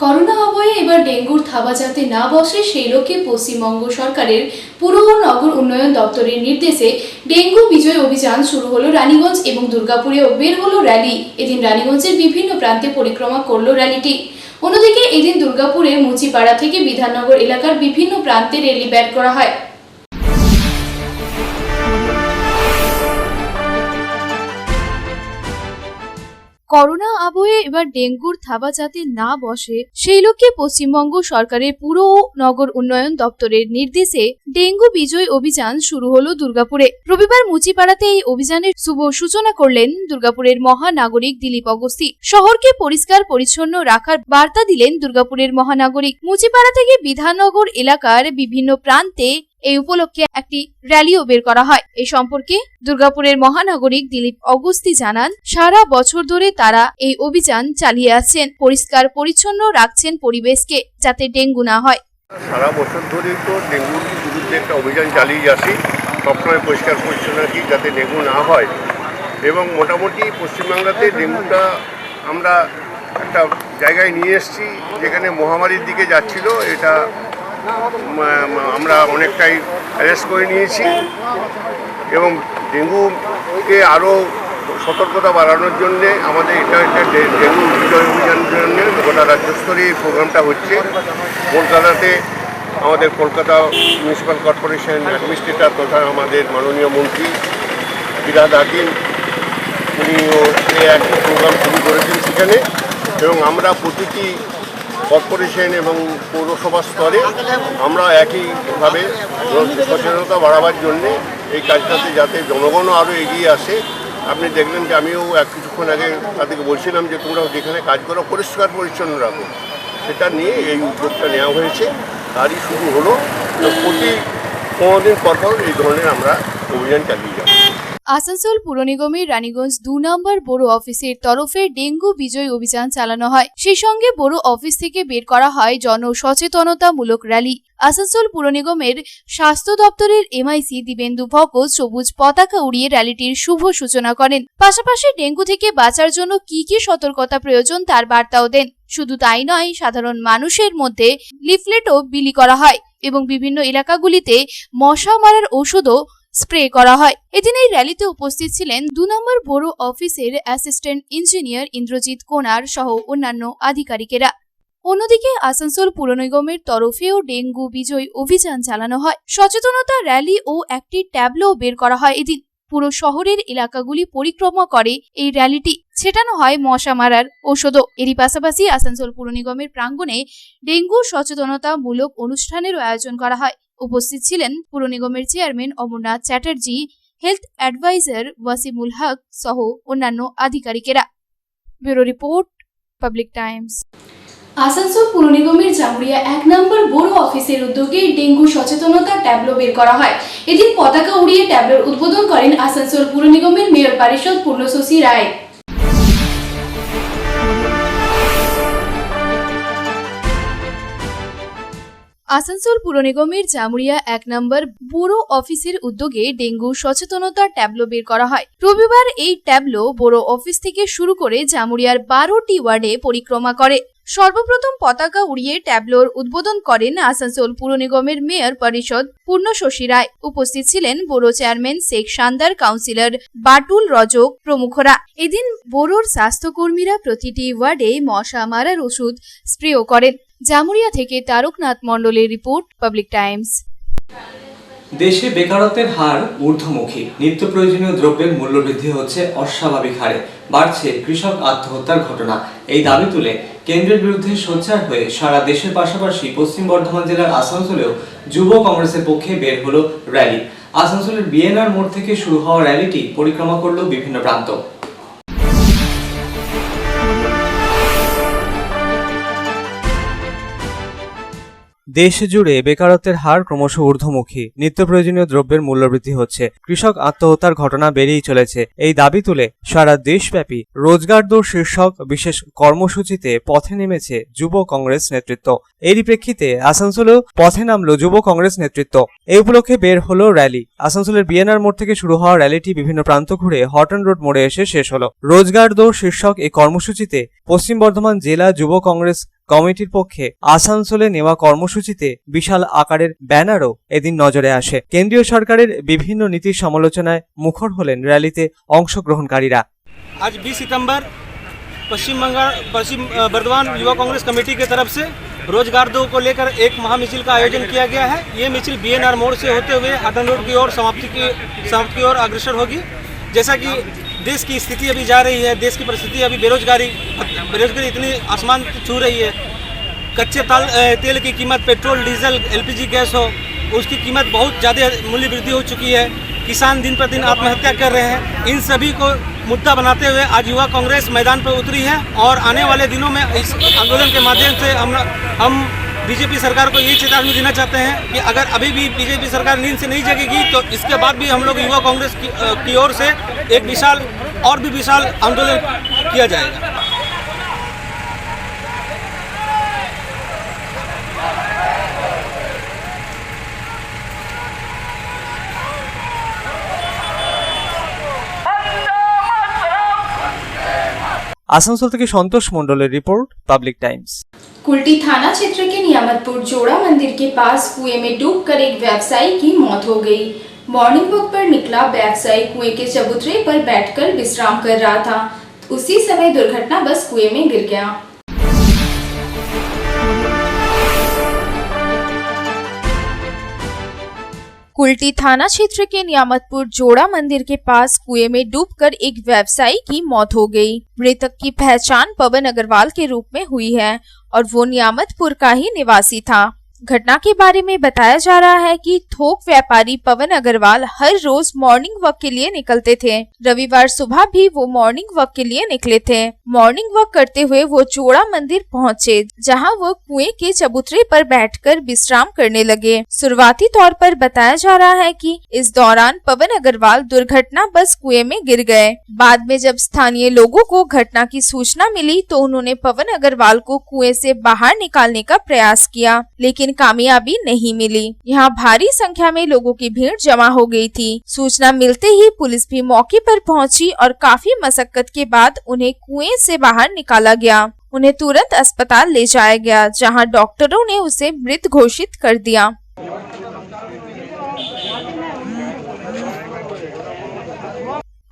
Corona আবহে এবার ডেঙ্গুর থাবা যাতে না বসে সেই লক্ষ্যে পশ্চিমবঙ্গ সরকারের পুর ও নগর উন্নয়ন দপ্তরের নির্দেশে ডেঙ্গু বিজয় অভিযান শুরু হলো রানীগঞ্জ এবং দুর্গাপুরেও বের হলো র্যালি। এদিন রানীগঞ্জের বিভিন্ন প্রান্তে পরিক্রমা করলো র্যালিটি। অন্যদিকে এদিন দুর্গাপুরের মুচিপাড়া থেকে বিধাননগর এলাকার বিভিন্ন প্রান্তে র্যালি বের করা হয়। করোনা আবহে এবার ডেঙ্গুর থাবা যাতে না বসে সেই লক্ষ্যে পশ্চিমবঙ্গ সরকারের পুর ও নগর উন্নয়ন দপ্তরের নির্দেশে ডেঙ্গু বিজয় অভিযান শুরু হলো দুর্গাপুরে। রবিবার মুচিপাড়াতে এই অভিযানের শুভ সূচনা করলেন দুর্গাপুরের মহানাগরিক দিলীপ অগস্তি। শহরকে পরিষ্কার পরিচ্ছন্ন রাখার বার্তা দিলেন দুর্গাপুরের মহানাগরিক। মুচিপাড়া থেকে বিধাননগর এলাকার বিভিন্ন প্রান্তে এই উপলক্ষে একটি র্যালিও বের করা হয়। এই সম্পর্কে দুর্গাপুরের মহানাগরিক দিলীপ অগস্তি জানান, সারা বছর ধরে তারা এই অভিযান চালিয়ে আসছেন, পরিষ্কার পরিচ্ছন্ন রাখছেন পরিবেশকে যাতে ডেঙ্গু না হয়। সারা বছর ধরে তো ডেঙ্গুর বিরুদ্ধে একটা অভিযান চালিয়ে যাচ্ছি, সবসময় পরিষ্কার পরিচ্ছন্ন রাখি যাতে ডেঙ্গু না হয়। এবং মোটামুটি পশ্চিমবাংলাতে ডেঙ্গুটা আমরা একটা জায়গায় নিয়ে এসেছি যেখানে মহামারীর দিকে যাচ্ছিল, এটা আমরা অনেকটাই অ্যারেস্ট করে নিয়েছি এবং ডেঙ্গুকে আরও সতর্কতা বাড়ানোর জন্যে আমাদের এটা একটা ডেঙ্গু বিজয় অভিযানের জন্য গোটা রাজ্যস্তরে এই প্রোগ্রামটা হচ্ছে। কলকাতাতে আমাদের কলকাতা মিউনিসিপ্যাল কর্পোরেশন অ্যাডমিনিস্ট্রেটর তথা আমাদের মাননীয় মন্ত্রী ফিরহাদ হাকিম উনিও একটি প্রোগ্রাম শুরু করেছেন সেখানে, এবং আমরা প্রতিটি কর্পোরেশন এবং পৌরসভা স্তরে আমরা একইভাবে সচেতনতা বাড়াবার জন্যে এই কাজটাতে যাতে জনগণও আরও এগিয়ে আসে। আপনি দেখলেন যে আমিও কিছুক্ষণ আগে তাদেরকে বলছিলাম যে তোমরা যেখানে কাজ করো পরিষ্কার পরিচ্ছন্ন রাখো, সেটা নিয়ে এই উদ্যোগটা নেওয়া হয়েছে। তারই শুরু হলো, প্রতি 15 দিন পর এই ধরনের আমরা অভিযান চালিয়ে যাব। আসানসোল পুর নিগমের রানীগঞ্জ 2 নম্বর বড় অফিসের তরফে ডেঙ্গু বিজয় অভিযান চালানো হয়। সেই সঙ্গে বড় অফিস থেকে বের করা হয় জনসচেতনতামূলক র্যালি। আসানসোল পুর নিগমের স্বাস্থ্য দপ্তরের এমআইসি দিবেন্দু ভকত সবুজ পতাকা উড়িয়ে র্যালিটির শুভ সূচনা করেন। পাশাপাশি ডেঙ্গু থেকে বাঁচার জন্য কি কি সতর্কতা প্রয়োজন তার বার্তাও দেন। শুধু তাই নয়, সাধারণ মানুষের মধ্যে লিফলেটও বিলি করা হয় এবং বিভিন্ন এলাকাগুলিতে মশা মারার ঔষধও স্প্রে করা হয়। এদিন এই র্যালিতে উপস্থিত ছিলেন 2 নম্বর বড় অফিসের অ্যাসিস্ট্যান্ট ইঞ্জিনিয়ার ইন্দ্রজিৎ কোনার সহ অন্যান্য আধিকারিকেরা। অন্যদিকে আসানসোল পুর নিগমের তরফেও ডেঙ্গু বিজয় অভিযান চালানো হয়। সচেতনতা র্যালি ও একটি ট্যাবলো বের করা হয়। এদিন পুরো শহরের এলাকাগুলি পরিক্রমা করে এই র্যালিটি। ছেটানো হয় মশা মারার ঔষধও। এরই পাশাপাশি আসানসোল পুর নিগমের প্রাঙ্গণে ডেঙ্গু সচেতনতামূলক অনুষ্ঠানেরও আয়োজন করা হয়। উপস্থিত ছিলেন পুর নিগমের chairman Amarnath Chatterjee, health adviser Wasimul Haque সহ অন্যান্য আধিকারিকেরা। Bureau report, public times. Asansol পুর নিগমের জামুরিয়া 1 নম্বর বড় অফিসের উদ্যোগে ডেঙ্গু সচেতনতা ট্যাবলো বের করা হয়। এদিন পতাকা উড়িয়ে ট্যাবলোর উদ্বোধন করেন আসানসোল পুর নিগমের মেয়র পরিষদ পূর্ণশশী রায়। আসানসোল পুর নিগমের জামুরিয়া 1 নম্বর বড় অফিসের উদ্যোগে ডেঙ্গু সচেতনতা ট্যাবলো বের করা হয়। রবিবার এই ট্যাবলো বড় অফিস থেকে শুরু করে জামুরিয়ার 12টি ওয়ার্ডে পরিক্রমা করে। সর্বপ্রথম পতাকা উড়িয়ে ট্যাবলোর উদ্বোধন করেন আসানসোল পুর নিগমের মেয়র পরিষদ পূর্ণশশী রায়। উপস্থিত ছিলেন বড় চেয়ারম্যান শেখ শান্দার, কাউন্সিলর বাটুল রজক প্রমুখরা। এদিন বড়োর স্বাস্থ্যকর্মীরা প্রতিটি ওয়ার্ডে মশা মারার ওষুধ স্প্রেও করেন। জামুরিয়া থেকে তারকনাথ মণ্ডলের রিপোর্ট, পাবলিক টাইমস। দেশে বেকারত্বের হার ঊর্ধ্বমুখী, নিত্য প্রয়োজনীয় দ্রব্যের মূল্যবৃদ্ধি হচ্ছে অস্বাভাবিক হারে, বাড়ছে কৃষক আত্মহত্যার ঘটনা। এই দাবি তুলে কেন্দ্রের বিরুদ্ধে সোচ্চার হয়ে সারা দেশের পাশাপাশি পশ্চিম বর্ধমান জেলার আসানসোলেও যুব কংগ্রেসের পক্ষে বের হলো র্যালি। আসানসোলের বিএনআর মোড় থেকে শুরু হওয়া র্যালিটি পরিক্রমা করলো বিভিন্ন প্রান্ত। দেশ জুড়ে বেকারত্বের হার ক্রমশ ঊর্ধ্বমুখী, নিত্য প্রয়োজনীয় দ্রব্যের মূল্যবৃদ্ধি হচ্ছে, কৃষক আত্মহত্যার ঘটনা বেড়েই চলেছে। এই দাবি তুলে সারা দেশব্যাপী রোজগার দৌড় শীর্ষক বিশেষ কর্মসূচিতে পথে নেমেছে যুব কংগ্রেস নেতৃত্ব। এরই প্রেক্ষিতে আসানসোলেও পথে নামল যুব কংগ্রেস নেতৃত্ব। এই উপলক্ষে বের হলো র্যালি। আসানসোলের বিএনআর মোড় থেকে শুরু হওয়া র্যালিটি বিভিন্ন প্রান্ত ঘুরে হটন রোড মোড়ে এসে শেষ হলো। রোজগার দৌড় শীর্ষক এই কর্মসূচিতে পশ্চিম বর্ধমান জেলা যুব কংগ্রেস কমিটির পক্ষে আসানসোলে নেওয়া কর্মসূচিতে বিশাল আকারের ব্যানারও এদিন নজরে আসে। কেন্দ্রীয় সরকারের বিভিন্ন নীতির সমালোচনায় মুখর হলেন র্যালিতে অংশগ্রহণকারীরা। आज 20 सितंबर पश्चिम बर्धमान युवा कांग्रेस कमेटी की तरफ से रोजगार दो को लेकर एक महामिছিল का आयोजन किया गया है। ये मिছিল BNR मोड़ से होते हुए हाटन रोड की ओर समाप्ति की ओर अग्रसर होगी। जैसा कि देश की स्थिति अभी जा रही है, देश की परिस्थिति अभी बेरोजगारी इतनी आसमान छू रही है। कच्चे तेल की कीमत, पेट्रोल, डीजल, LPG गैस हो, उसकी कीमत बहुत ज़्यादा मूल्य वृद्धि हो चुकी है। किसान दिन पर दिन आत्महत्या कर रहे हैं। इन सभी को मुद्दा बनाते हुए आज युवा कांग्रेस मैदान पर उतरी है और आने वाले दिनों में इस आंदोलन के माध्यम से हम बीजेपी सरकार को ये चेतावनी देना चाहते हैं कि अगर अभी भी बीजेपी सरकार नींद से नहीं जगेगी तो इसके बाद भी हम लोग युवा कांग्रेस की ओर से एक विशाल आंदोलन किया जाएगा। आसनसोल থেকে संतोष मंडलेर रिपोर्ट, पब्लिक टाइम्स। कुल्टी थाना क्षेत्र के नियामतपुर जोड़ा मंदिर के पास कुएं में डूबकर एक व्यवसायी की मौत हो गई। मॉर्निंग वॉक पर निकला व्यवसायी कुएं के चबूतरे पर बैठकर विश्राम कर रहा था। उसी समय दुर्घटना बस कुएं में गिर गया। कुल्टी थाना क्षेत्र के नियामतपुर जोड़ा मंदिर के पास कुएं में डूबकर एक व्यवसायी की मौत हो गई। मृतक की पहचान पवन अग्रवाल के रूप में हुई है और वो नियामतपुर का ही निवासी था। घटना के बारे में बताया जा रहा है कि थोक व्यापारी पवन अग्रवाल हर रोज मॉर्निंग वॉक के लिए निकलते थे। रविवार सुबह भी वो मॉर्निंग वॉक के लिए निकले थे। मॉर्निंग वॉक करते हुए वो जोड़ा मंदिर पहुंचे, जहां वो कुएं के चबूतरे पर बैठकर विश्राम करने लगे। शुरुआती तौर पर बताया जा रहा है कि इस दौरान पवन अग्रवाल दुर्घटना बस कुएं में गिर गए। बाद में जब स्थानीय लोगों को घटना की सूचना मिली तो उन्होंने पवन अग्रवाल को कुएं से बाहर निकालने का प्रयास किया, लेकिन कामयाबी नहीं मिली। यहाँ भारी संख्या में लोगों की भीड़ जमा हो गई थी। सूचना मिलते ही पुलिस भी मौके पर पहुंची और काफी मशक्कत के बाद उन्हें कुएं से बाहर निकाला गया। उन्हें तुरंत अस्पताल ले जाया गया, जहां डॉक्टरों ने उसे मृत घोषित कर दिया।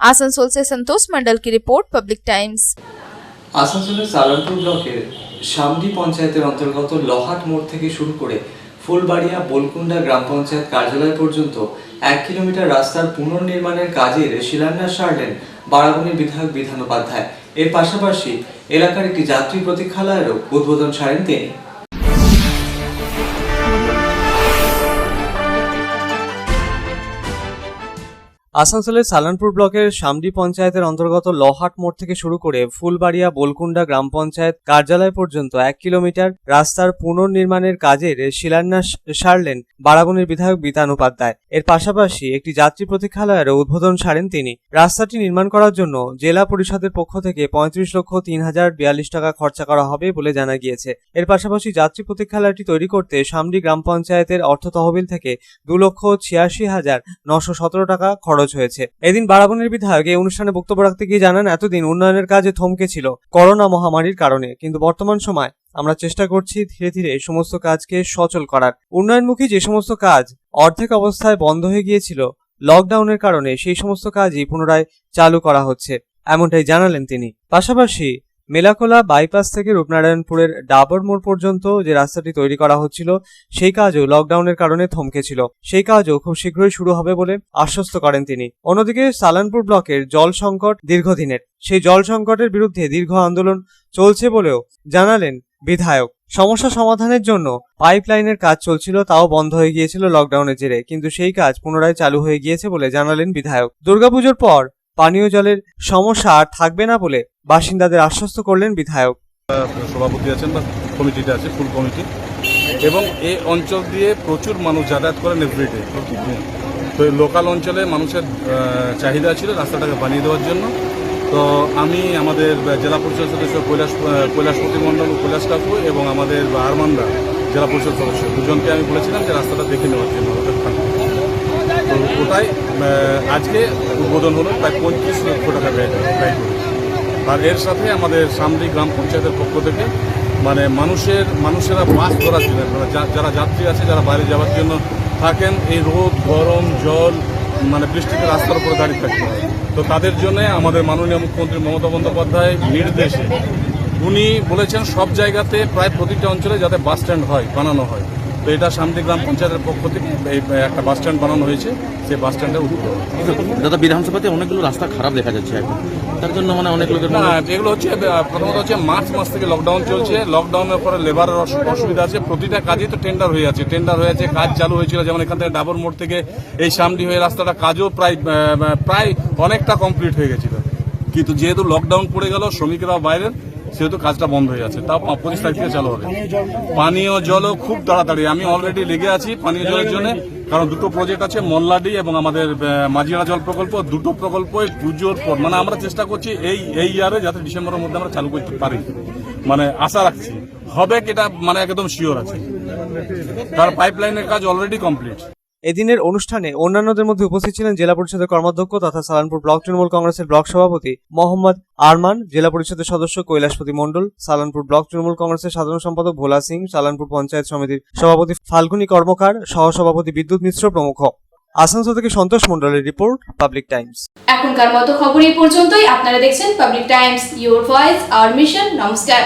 आसनसोल से संतोष मंडल की रिपोर्ट, पब्लिक टाइम्स। आसानसोलेर सालानपुर ब्लकेर शामडी पंचायतेर अंतर्गत लहाट मोड़ থেকে শুরু করে ফুলবাড়িয়া বোলকুন্ডা গ্রাম পঞ্চায়েত কার্যালয় পর্যন্ত 1 কিলোমিটার রাস্তার পুনর্নির্মাণের কাজের শিলান্যাস সারলেন বারাবণীর বিধায়ক বিধান উপাধ্যায়। এর পাশাপাশি এলাকার একটি যাত্রী প্রতীক্ষালয়েরও উদ্বোধন সারেন তিনি। আসানসোলের সালানপুর ব্লকের শামডি পঞ্চায়েতের অন্তর্গত লহাট মোড় থেকে শুরু করে ফুলবাড়িয়া বোলকুন্ডা গ্রাম পঞ্চায়েত কার্যালয় পর্যন্ত 1 কিলোমিটার রাস্তার পুনর্নির্মাণের কাজের শিলান্যাস সারলেন বারাবণীর বিধায়ক বিধান উপাধ্যায়। এর পাশাপাশি একটি যাত্রী প্রতীক্ষালয়েরও উদ্বোধন সারেন তিনি। রাস্তাটি নির্মাণ করার জন্য জেলা পরিষদের পক্ষ থেকে 35,03,042 টাকা খরচা করা হবে বলে জানা গিয়েছে। এর পাশাপাশি যাত্রী প্রতীক্ষালয়টি তৈরি করতে শামডি গ্রাম পঞ্চায়েতের অর্থ তহবিল থেকে 2,86,917 টাকা খরচ হয়েছে। এদিন বারাবণীর বিধায়ক এই অনুষ্ঠানে বক্তব্য রাখতে গিয়ে জানান, এতদিন উন্নয়নের কাজে থমকে ছিল করোনা মহামারীর কারণে, কিন্তু বর্তমান সময় আমরা চেষ্টা করছি ধীরে ধীরে সমস্ত কাজকে সচল করার। উন্নয়নমুখী যে সমস্ত কাজ অর্ধেক অবস্থায় বন্ধ হয়ে গিয়েছিল লকডাউনের কারণে, সেই সমস্ত কাজই পুনরায় চালু করা হচ্ছে, এমনটাই জানালেন তিনি। পাশাপাশি মেলাকোলা বাইপাস থেকে রূপনারায়ণপুরের ডাবর মোড় পর্যন্ত যে রাস্তাটি তৈরি করা হচ্ছিল সেই কাজও লকডাউনের কারণে থমকে ছিল, সেই কাজও খুব শীঘ্রই শুরু হবে বলে আশ্বস্ত করেন তিনি। অন্যদিকে সালানপুর ব্লকের জল সংকট দীর্ঘদিনের, সেই জল সংকটের বিরুদ্ধে দীর্ঘ আন্দোলন চলছে বলেও জানালেন বিধায়ক। সমস্যা সমাধানের জন্য পাইপলাইনের কাজ চলছিল, তাও বন্ধ হয়ে গিয়েছিল লকডাউনের জেরে, কিন্তু সেই কাজ পুনরায় চালু হয়ে গিয়েছে বলে জানালেন বিধায়ক। দুর্গাপুজোর পর পানীয় জলের সমস্যা আর থাকবে না বলে বাসিন্দাদের আশ্বস্ত করলেন বিধায়ক। সভাপতি আছেন বা কমিটিটা আছে, ফুল কমিটি, এবং এই অঞ্চল দিয়ে প্রচুর মানুষ যাতায়াত করেন এভরিডে। তো এই লোকাল অঞ্চলে মানুষের চাহিদা ছিল রাস্তাটাকে বানিয়ে দেওয়ার জন্য। তো আমি আমাদের জেলা পরিষদ সদস্য কৈলাসপতি মণ্ডল, কৈলাস কাকু এবং আমাদের আরমানদা জেলা পরিষদ সদস্য দুজনকে আমি বলেছিলাম যে রাস্তাটা দেখে নেওয়ার জন্য। তো ওটাই আজকে উদ্বোধন হলো, প্রায় 35 লক্ষ টাকা ব্যয় করে। আর এর সাথে আমাদের শামডি গ্রাম পঞ্চায়েতের পক্ষ থেকে মানে মানুষেরা বাস করার জন্য, মানে যারা যাত্রী আছে, যারা বাইরে যাওয়ার জন্য থাকেন, এই রোদ, গরম, জল, মানে বৃষ্টিতে রাস্তার উপরে দাঁড়িয়ে থাকতে হয়। তো তাদের জন্য আমাদের মাননীয় মুখ্যমন্ত্রী মমতা বন্দ্যোপাধ্যায় নির্দেশে উনি বলেছেন সব জায়গাতে প্রায় প্রতিটা অঞ্চলে যাতে বাস স্ট্যান্ড হয়, বানানো হয়। তো এটা শান্তি গ্রাম পঞ্চায়েতের পক্ষ থেকে এই একটা বাস স্ট্যান্ড বানানো হয়েছে, সেই বাস স্ট্যান্ডে উদ্বোধন। দাদা, বিধানসভাতে অনেকগুলো রাস্তা খারাপ দেখা যাচ্ছে এখন, তার জন্য মানে অনেক লোকের না, এগুলো হচ্ছে প্রথমত হচ্ছে মার্চ মাস থেকে লকডাউন চলছে, লকডাউনের পরে লেবারের অসুবিধা আছে, প্রতিটা কাজই তো টেন্ডার হয়ে আছে, কাজ চালু হয়েছিল, যেমন এখান থেকে ডাবর মোড় থেকে এই সামডি হয়ে রাস্তাটা কাজও প্রায় অনেকটা কমপ্লিট হয়ে গেছিল, কিন্তু যেহেতু লকডাউন পড়ে গেল, শ্রমিকরা বাইরের, সেহেতু কাজটা বন্ধ হয়ে আছে। তাও 25 তারিখ থেকে চালু হবে। পানীয় জলও খুব তাড়াতাড়ি, আমি অলরেডি লেগে আছি পানীয় জলের জন্য, কারণ দুটো প্রজেক্ট আছে, মল্লাডি এবং আমাদের মাঝিরা জল প্রকল্প, দুটো প্রকল্পই পুজোর পর, মানে আমরা চেষ্টা করছি এই ইয়ারে যাতে ডিসেম্বরের মধ্যে আমরা চালু করতে পারি, মানে আশা রাখছি হবে, এটা মানে একদম শিওর আছে, তার পাইপলাইনের কাজ অলরেডি কমপ্লিট। এদিনের অনুষ্ঠানে অন্যান্যদের মধ্যে উপস্থিত ছিলেন জেলা পরিষদের কর্মাধ্যক্ষ তথা সালানপুর ব্লক তৃণমূল কংগ্রেসের ব্লক সভাপতি মোহাম্মদ আরমান, জেলা পরিষদের সদস্য কৈলাসপতি মণ্ডল, সালানপুর ব্লক তৃণমূল কংগ্রেসের সাধারণ সম্পাদক ভোলা সিং, সালানপুর পঞ্চায়েত সমিতির সভাপতি ফাল্গুনী কর্মকার, সহসভাপতি বিদ্যুৎ মিশ্র প্রমুখ। আসানসোল থেকে সন্তোষ মণ্ডলের রিপোর্ট, পাবলিক টাইমস। এখনকার মতো খবর এই পর্যন্তই। আপনারা দেখছেন public Times, your voice hour mission. নমস্কার।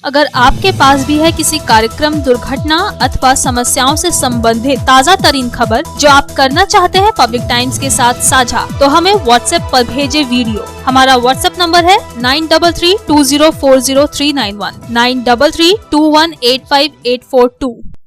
अगर आपके पास भी है किसी कार्यक्रम, दुर्घटना अथवा समस्याओं से संबंधित ताज़ा तरीन खबर जो आप करना चाहते हैं पब्लिक टाइम्स के साथ साझा, तो हमें व्हाट्सएप पर भेजे वीडियो। हमारा व्हाट्सएप नंबर है 9332040391, 9332185842।